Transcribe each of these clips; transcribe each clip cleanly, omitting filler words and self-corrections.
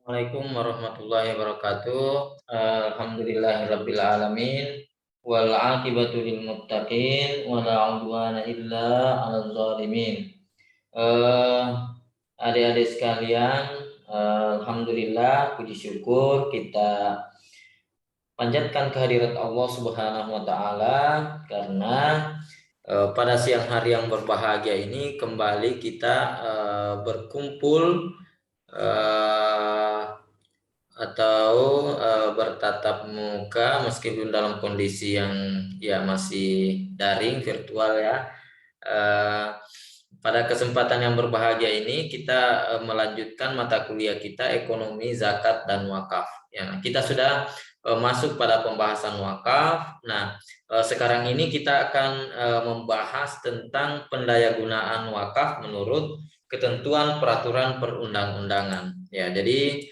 Assalamualaikum warahmatullahi wabarakatuh. Alhamdulillahirabbil alamin wal aqibatu lil muttaqin wa la udwana illa 'alal zalimin. Eh, Adik-adik sekalian, alhamdulillah puji syukur kita panjatkan kehadirat Allah Subhanahu wa taala karena pada siang hari yang berbahagia ini kembali kita berkumpul eh, atau bertatap muka meskipun dalam kondisi yang ya masih daring virtual ya. Eh, Pada kesempatan yang berbahagia ini kita melanjutkan mata kuliah kita ekonomi, zakat dan wakaf. Ya, kita sudah masuk pada pembahasan wakaf. Nah, sekarang ini kita akan membahas tentang pendayagunaan wakaf menurut ketentuan peraturan perundang-undangan. Ya, jadi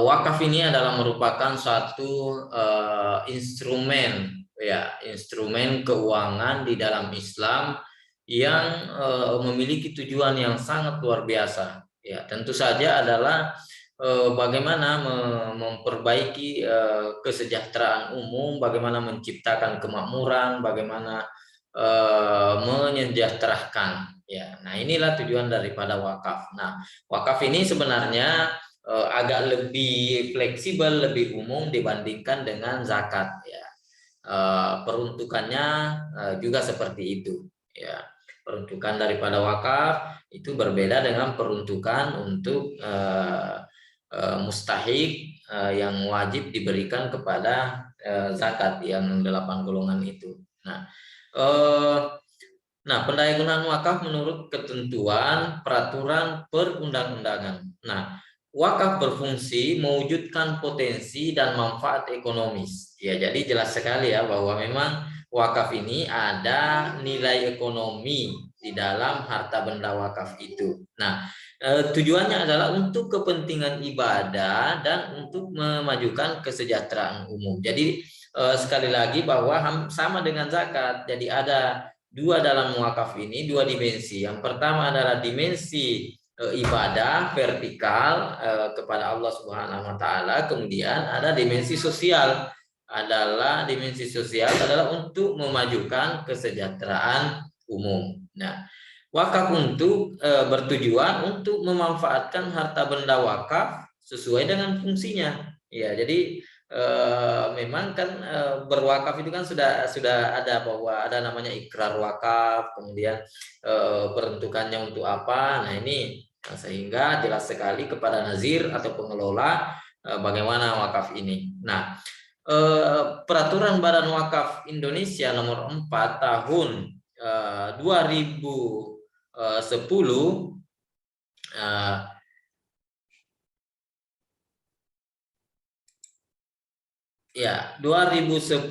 wakaf ini adalah merupakan suatu instrumen keuangan di dalam Islam yang memiliki tujuan yang sangat luar biasa. Ya, tentu saja adalah bagaimana memperbaiki kesejahteraan umum, bagaimana menciptakan kemakmuran, bagaimana menyejahterakan. Ya, nah inilah tujuan daripada wakaf. Nah, wakaf ini sebenarnya agak lebih fleksibel, lebih umum dibandingkan dengan zakat. Ya, peruntukannya juga seperti itu. Ya, peruntukan daripada wakaf itu berbeda dengan peruntukan untuk mustahik yang wajib diberikan kepada zakat yang 8 golongan itu. Nah, pendayagunaan wakaf menurut ketentuan peraturan perundang-undangan. Nah, wakaf berfungsi mewujudkan potensi dan manfaat ekonomis. Ya, jadi jelas sekali ya bahwa memang wakaf ini ada nilai ekonomi di dalam harta benda wakaf itu. Nah, tujuannya adalah untuk kepentingan ibadah dan untuk memajukan kesejahteraan umum. Jadi sekali lagi bahwa sama dengan zakat. Jadi ada dua dalam wakaf ini, dua dimensi. Yang pertama adalah dimensi ibadah vertikal kepada Allah Subhanahu wa taala, kemudian ada dimensi sosial adalah untuk memajukan kesejahteraan umum. Nah, wakaf untuk bertujuan untuk memanfaatkan harta benda wakaf sesuai dengan fungsinya. Ya, jadi memang kan berwakaf itu kan sudah ada bahwa ada namanya ikrar wakaf, kemudian peruntukannya untuk apa. Nah, ini sehingga jelas sekali kepada nazir atau pengelola bagaimana wakaf ini. Nah, peraturan Badan Wakaf Indonesia nomor 4 tahun 2010 ya 2010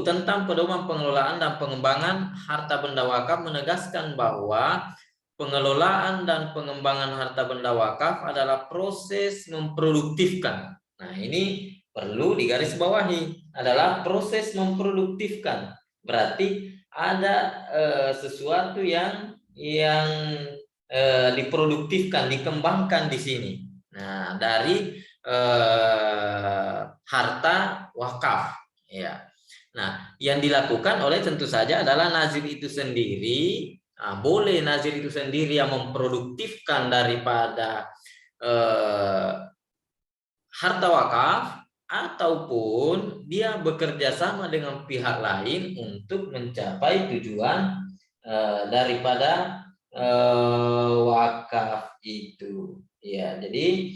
tentang pedoman pengelolaan dan pengembangan harta benda wakaf menegaskan bahwa pengelolaan dan pengembangan harta benda wakaf adalah proses memproduktifkan. Nah, ini perlu digarisbawahi, adalah proses memproduktifkan. Berarti ada sesuatu yang diproduktifkan, dikembangkan di sini. Nah, dari harta wakaf. Ya. Nah, yang dilakukan oleh tentu saja adalah nazir itu sendiri. Nah, boleh nazir itu sendiri yang memproduktifkan daripada harta wakaf, ataupun dia bekerja sama dengan pihak lain untuk mencapai tujuan daripada wakaf itu. Ya, jadi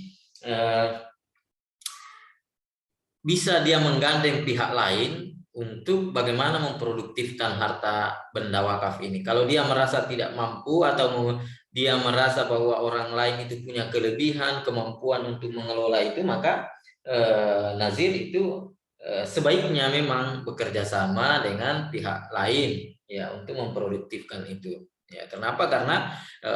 bisa dia menggandeng pihak lain untuk bagaimana memproduktifkan harta benda wakaf ini. Kalau dia merasa tidak mampu atau dia merasa bahwa orang lain itu punya kelebihan, kemampuan untuk mengelola itu, maka nazir itu sebaiknya memang bekerja sama dengan pihak lain ya untuk memproduktifkan itu. Ya, kenapa? Karena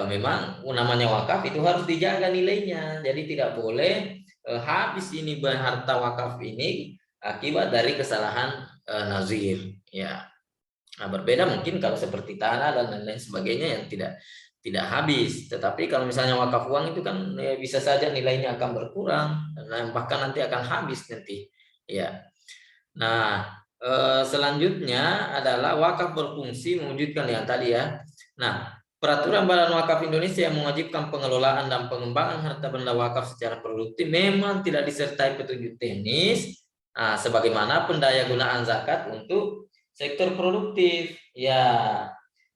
memang namanya wakaf itu harus dijaga nilainya. Jadi tidak boleh habis ini harta wakaf ini akibat dari kesalahan nazir. Ya, nah, berbeda mungkin kalau seperti tanah dan lain-lain sebagainya yang tidak habis. Tetapi kalau misalnya wakaf uang itu kan bisa saja nilainya akan berkurang, bahkan nanti akan habis nanti. Ya. Nah, selanjutnya adalah wakaf berfungsi mewujudkan yang tadi ya. Nah, peraturan Badan Wakaf Indonesia yang mewajibkan pengelolaan dan pengembangan harta benda wakaf secara produktif memang tidak disertai petunjuk teknis, sebagaimana pendayagunaan zakat untuk sektor produktif. Ya,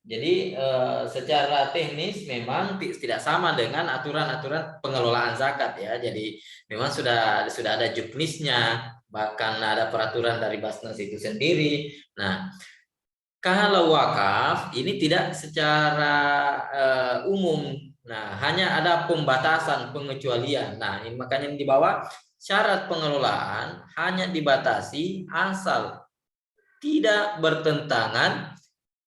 jadi secara teknis memang tidak sama dengan aturan-aturan pengelolaan zakat ya. Jadi memang sudah ada juknisnya, bahkan ada peraturan dari Basnas itu sendiri. Nah, kalau wakaf ini tidak secara umum. Nah, hanya ada pembatasan, pengecualian. Nah, ini makanya di bawah syarat pengelolaan hanya dibatasi asal tidak bertentangan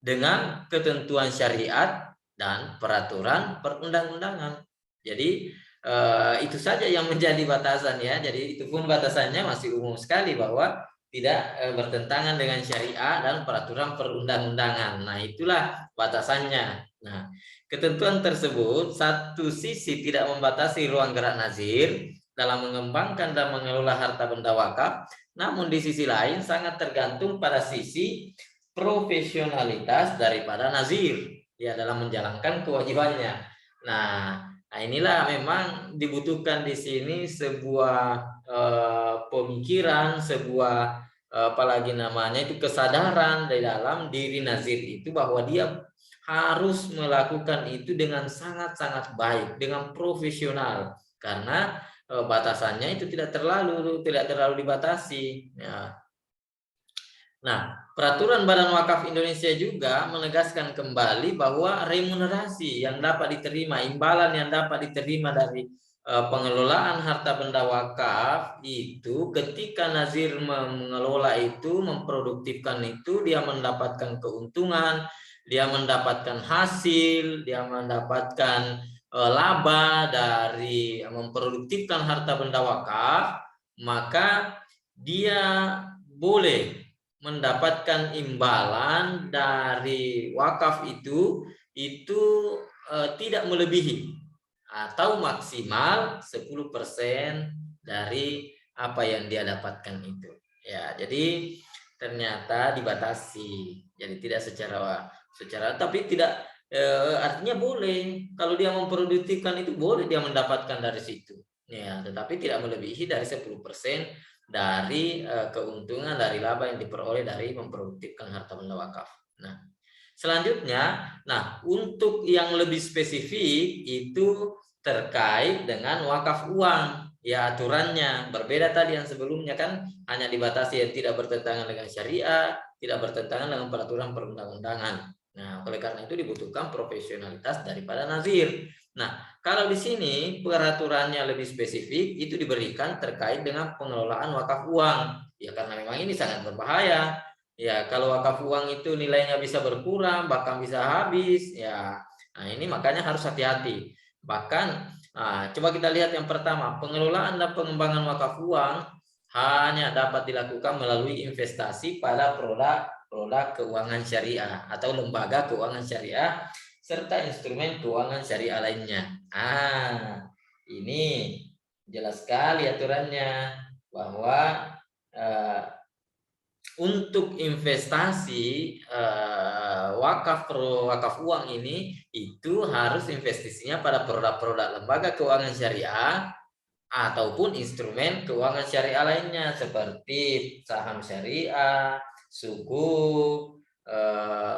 dengan ketentuan syariat dan peraturan perundang-undangan. Jadi itu saja yang menjadi batasan ya. Jadi itu pun batasannya masih umum sekali bahwa tidak bertentangan dengan syariat dan peraturan perundang-undangan. Nah, itulah batasannya. Nah, ketentuan tersebut satu sisi tidak membatasi ruang gerak nazir dalam mengembangkan dan mengelola harta benda wakaf, namun di sisi lain sangat tergantung pada sisi profesionalitas daripada nazir ya dalam menjalankan kewajibannya. Nah, inilah memang dibutuhkan di sini sebuah pemikiran, sebuah apalagi namanya itu kesadaran di dalam diri nazir itu bahwa dia harus melakukan itu dengan sangat-sangat baik, dengan profesional, karena batasannya itu tidak terlalu dibatasi ya. Nah, peraturan Badan Wakaf Indonesia juga menegaskan kembali bahwa remunerasi yang dapat diterima, imbalan yang dapat diterima dari pengelolaan harta benda wakaf itu ketika nazir mengelola itu, memproduktifkan itu, dia mendapatkan keuntungan, dia mendapatkan hasil, dia mendapatkan laba dari memproduktifkan harta benda wakaf, maka dia boleh mendapatkan imbalan dari wakaf itu tidak melebihi atau maksimal 10% dari apa yang dia dapatkan itu. Ya, jadi ternyata dibatasi. Jadi tidak secara tapi tidak artinya boleh kalau dia memproduktifkan itu boleh dia mendapatkan dari situ. Ya, tetapi tidak melebihi dari 10% dari keuntungan dari laba yang diperoleh dari memproduktifkan harta benda wakaf. Nah, selanjutnya, untuk yang lebih spesifik itu terkait dengan wakaf uang. Ya, aturannya berbeda tadi yang sebelumnya kan hanya dibatasi yang tidak bertentangan dengan syariat, tidak bertentangan dengan peraturan perundang-undangan. Nah, oleh karena itu dibutuhkan profesionalitas daripada nazir. Nah, kalau di sini peraturannya lebih spesifik itu diberikan terkait dengan pengelolaan wakaf uang. Ya, karena memang ini sangat berbahaya. Ya, kalau wakaf uang itu nilainya bisa berkurang, bahkan bisa habis, ya. Nah, ini makanya harus hati-hati. Bahkan, coba kita lihat yang pertama, pengelolaan dan pengembangan wakaf uang hanya dapat dilakukan melalui investasi pada produk keuangan syariah atau lembaga keuangan syariah serta instrumen keuangan syariah lainnya. Ini jelas sekali aturannya bahwa untuk investasi wakaf uang ini itu harus investasinya pada produk-produk lembaga keuangan syariah ataupun instrumen keuangan syariah lainnya seperti saham syariah, suku,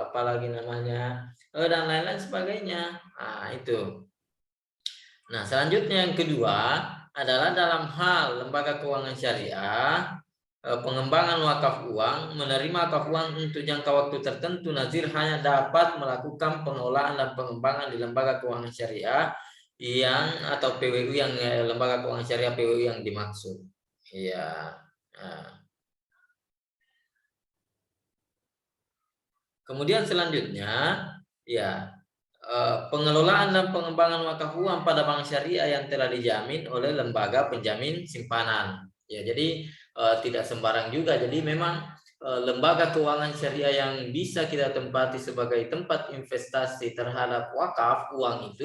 apalagi namanya, dan lain-lain sebagainya. Nah, itu. Nah, selanjutnya yang kedua adalah dalam hal lembaga keuangan syariah, pengembangan wakaf uang, menerima wakaf uang untuk jangka waktu tertentu, nazir hanya dapat melakukan pengelolaan dan pengembangan di lembaga keuangan syariah atau PWU yang lembaga keuangan syariah PWU yang dimaksud. Iya. Nah. Kemudian selanjutnya, ya pengelolaan dan pengembangan wakaf uang pada bank syariah yang telah dijamin oleh lembaga penjamin simpanan. Ya, jadi tidak sembarang juga. Jadi memang lembaga keuangan syariah yang bisa kita tempati sebagai tempat investasi terhadap wakaf uang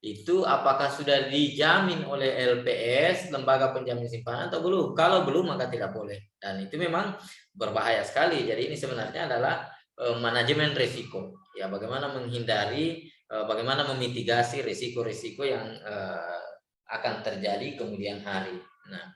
itu apakah sudah dijamin oleh LPS, lembaga penjamin simpanan, atau belum? Kalau belum maka tidak boleh, dan itu memang berbahaya sekali. Jadi ini sebenarnya adalah manajemen risiko, ya, bagaimana menghindari, bagaimana memitigasi risiko-risiko yang akan terjadi kemudian hari. Nah,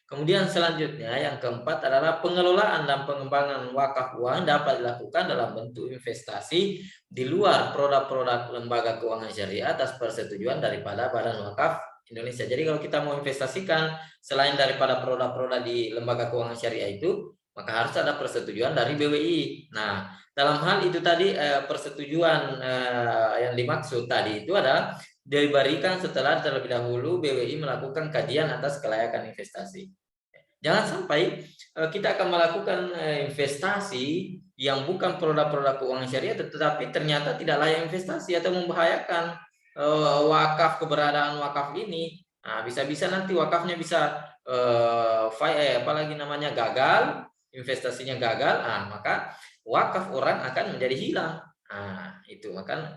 kemudian selanjutnya yang keempat adalah pengelolaan dan pengembangan wakaf uang dapat dilakukan dalam bentuk investasi di luar produk-produk lembaga keuangan syariah atas persetujuan daripada Badan Wakaf Indonesia. Jadi kalau kita mau investasikan selain daripada produk-produk di lembaga keuangan syariah itu, maka harus ada persetujuan dari BWI. Nah, dalam hal itu tadi persetujuan yang dimaksud tadi itu adalah diberikan setelah terlebih dahulu BWI melakukan kajian atas kelayakan investasi. Jangan sampai kita akan melakukan investasi yang bukan produk-produk keuangan syariah, tetapi ternyata tidak layak investasi atau membahayakan wakaf, keberadaan wakaf ini. Nah, bisa-bisa nanti wakafnya bisa apalagi namanya gagal, investasinya gagal, maka wakaf orang akan menjadi hilang. Nah, itu maka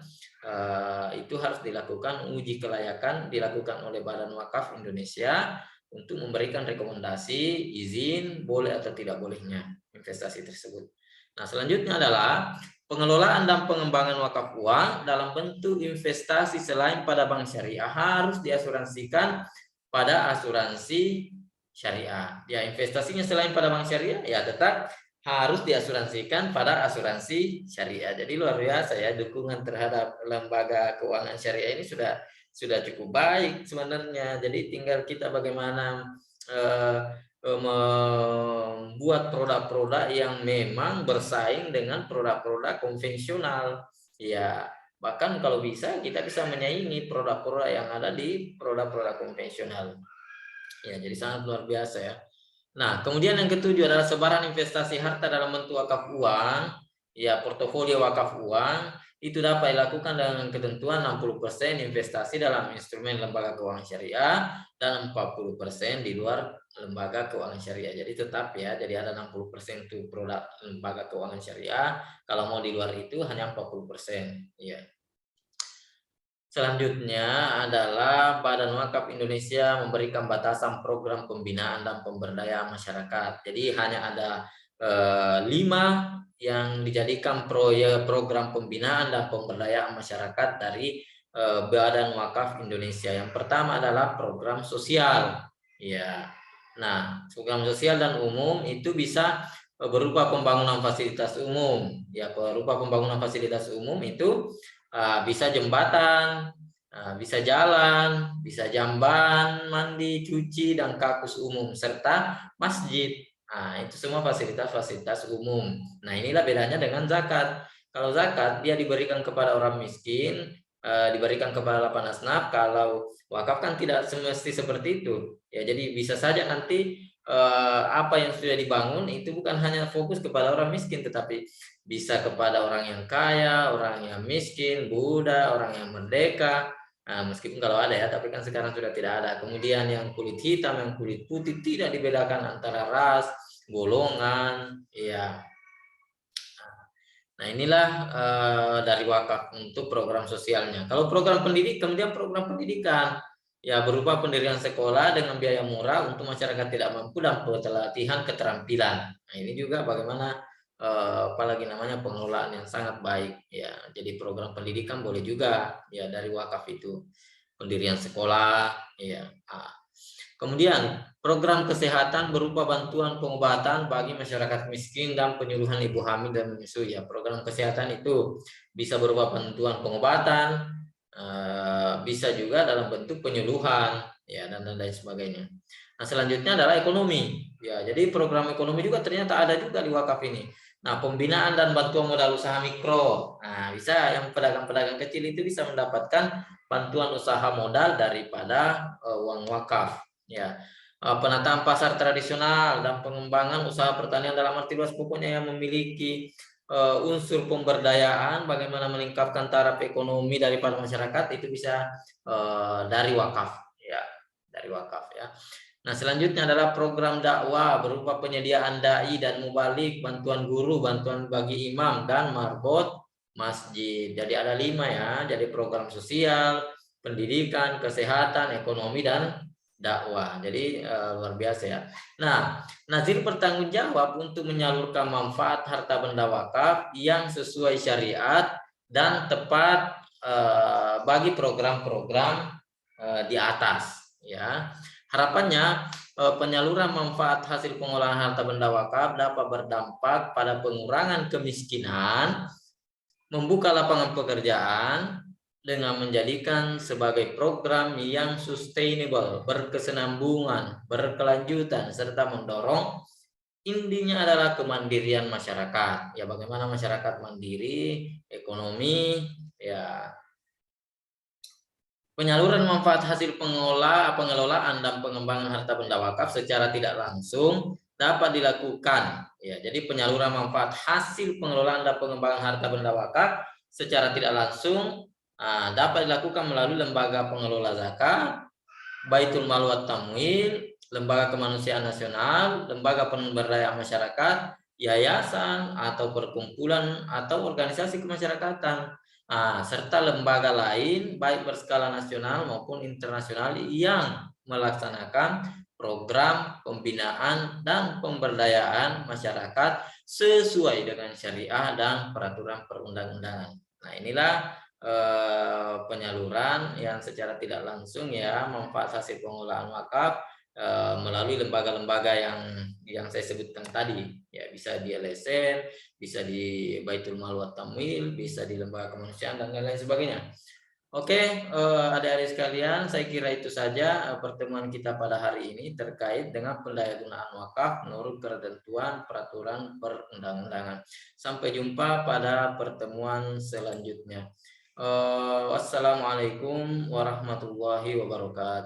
itu harus dilakukan uji kelayakan, dilakukan oleh Badan Wakaf Indonesia untuk memberikan rekomendasi izin boleh atau tidak bolehnya investasi tersebut. Nah, selanjutnya adalah pengelolaan dan pengembangan wakaf uang dalam bentuk investasi selain pada bank syariah harus diasuransikan pada asuransi syariah. Ya, investasinya selain pada bank syariah ya tetap harus diasuransikan pada asuransi syariah. Jadi luar biasa ya, dukungan terhadap lembaga keuangan syariah ini sudah cukup baik sebenarnya. Jadi tinggal kita bagaimana membuat produk-produk yang memang bersaing dengan produk-produk konvensional. Ya, bahkan kalau bisa kita bisa menyaingi produk-produk yang ada di produk-produk konvensional. Ya, jadi sangat luar biasa ya. Nah, kemudian yang ketujuh adalah sebaran investasi harta dalam bentuk wakaf uang. Ya, portofolio wakaf uang itu dapat dilakukan dengan ketentuan 60% investasi dalam instrumen lembaga keuangan syariah dan 40% di luar lembaga keuangan syariah. Jadi tetap ya, jadi ada 60% itu produk lembaga keuangan syariah. Kalau mau di luar itu hanya 40%. Ya. Selanjutnya adalah Badan Wakaf Indonesia memberikan batasan program pembinaan dan pemberdayaan masyarakat. Jadi hanya ada 5 yang dijadikan program pembinaan dan pemberdayaan masyarakat dari Badan Wakaf Indonesia. Yang pertama adalah program sosial. Ya. Nah, program sosial dan umum itu bisa berupa pembangunan fasilitas umum. Ya, berupa pembangunan fasilitas umum itu bisa jembatan, bisa jalan, bisa jamban, mandi, cuci, dan kakus umum, serta masjid. Nah, itu semua fasilitas-fasilitas umum. Nah, inilah bedanya dengan zakat. Kalau zakat, dia diberikan kepada orang miskin, diberikan kepada lapan asnaf. Kalau wakaf kan tidak semesti seperti itu. Ya, jadi bisa saja nanti apa yang sudah dibangun itu bukan hanya fokus kepada orang miskin, tetapi bisa kepada orang yang kaya, orang yang miskin, Buddha, orang yang merdeka. Nah, meskipun kalau ada ya, tapi kan sekarang sudah tidak ada. Kemudian yang kulit hitam, yang kulit putih tidak dibedakan antara ras, golongan, ya. Nah, inilah dari wakaf untuk program sosialnya. Kalau program pendidikan, kemudian program pendidikan ya berupa pendirian sekolah dengan biaya murah untuk masyarakat tidak mampu dan pelatihan keterampilan. Nah, ini juga bagaimana apalagi namanya pengelolaan yang sangat baik ya. Jadi program pendidikan boleh juga ya dari wakaf itu, pendirian sekolah ya. Kemudian program kesehatan berupa bantuan pengobatan bagi masyarakat miskin dan penyuluhan ibu hamil dan menyusui ya. Program kesehatan itu bisa berupa bantuan pengobatan, bisa juga dalam bentuk penyuluhan ya dan lain sebagainya. Nah, selanjutnya adalah ekonomi ya. Jadi program ekonomi juga ternyata ada juga di wakaf ini. Nah, pembinaan dan bantuan modal usaha mikro. Nah, bisa yang pedagang-pedagang kecil itu bisa mendapatkan bantuan usaha modal daripada uang wakaf ya. Penataan pasar tradisional dan pengembangan usaha pertanian dalam arti luas, pokoknya yang memiliki unsur pemberdayaan, bagaimana meningkatkan taraf ekonomi daripada masyarakat itu bisa dari wakaf ya, dari wakaf ya. Nah, selanjutnya adalah program dakwah berupa penyediaan dai dan mubalik, bantuan guru, bantuan bagi imam, dan marbot masjid. Jadi ada 5 ya. Jadi program sosial, pendidikan, kesehatan, ekonomi, dan dakwah. Jadi luar biasa ya. Nah, nazir bertanggung jawab untuk menyalurkan manfaat harta benda wakaf yang sesuai syariat dan tepat bagi program-program di atas ya. Harapannya penyaluran manfaat hasil pengolahan harta benda wakaf dapat berdampak pada pengurangan kemiskinan, membuka lapangan pekerjaan dengan menjadikan sebagai program yang sustainable, berkesinambungan, berkelanjutan, serta mendorong intinya adalah kemandirian masyarakat. Ya, bagaimana masyarakat mandiri, ekonomi, ya. Penyaluran manfaat hasil pengelolaan dan pengembangan harta benda wakaf secara tidak langsung dapat dilakukan. Ya, jadi penyaluran manfaat hasil pengelolaan dan pengembangan harta benda wakaf secara tidak langsung dapat dilakukan melalui lembaga pengelola zakat, Baitul Mal wa Tamwil, lembaga kemanusiaan nasional, lembaga pemberdayaan masyarakat, yayasan atau perkumpulan atau organisasi kemasyarakatan. Serta lembaga lain baik berskala nasional maupun internasional yang melaksanakan program pembinaan dan pemberdayaan masyarakat sesuai dengan syariah dan peraturan perundang-undangan. Nah, inilah penyaluran yang secara tidak langsung ya manfaat hasil pengolahan wakaf melalui lembaga-lembaga yang saya sebutkan tadi ya, bisa di LSM, bisa di Baitul Mal wa Tamwil, bisa di lembaga kemanusiaan dan lain-lain sebagainya. Oke, adik-adik sekalian, saya kira itu saja pertemuan kita pada hari ini terkait dengan pendayagunaan wakaf menurut ketentuan peraturan perundang-undangan. Sampai jumpa pada pertemuan selanjutnya. Wassalamualaikum warahmatullahi wabarakatuh.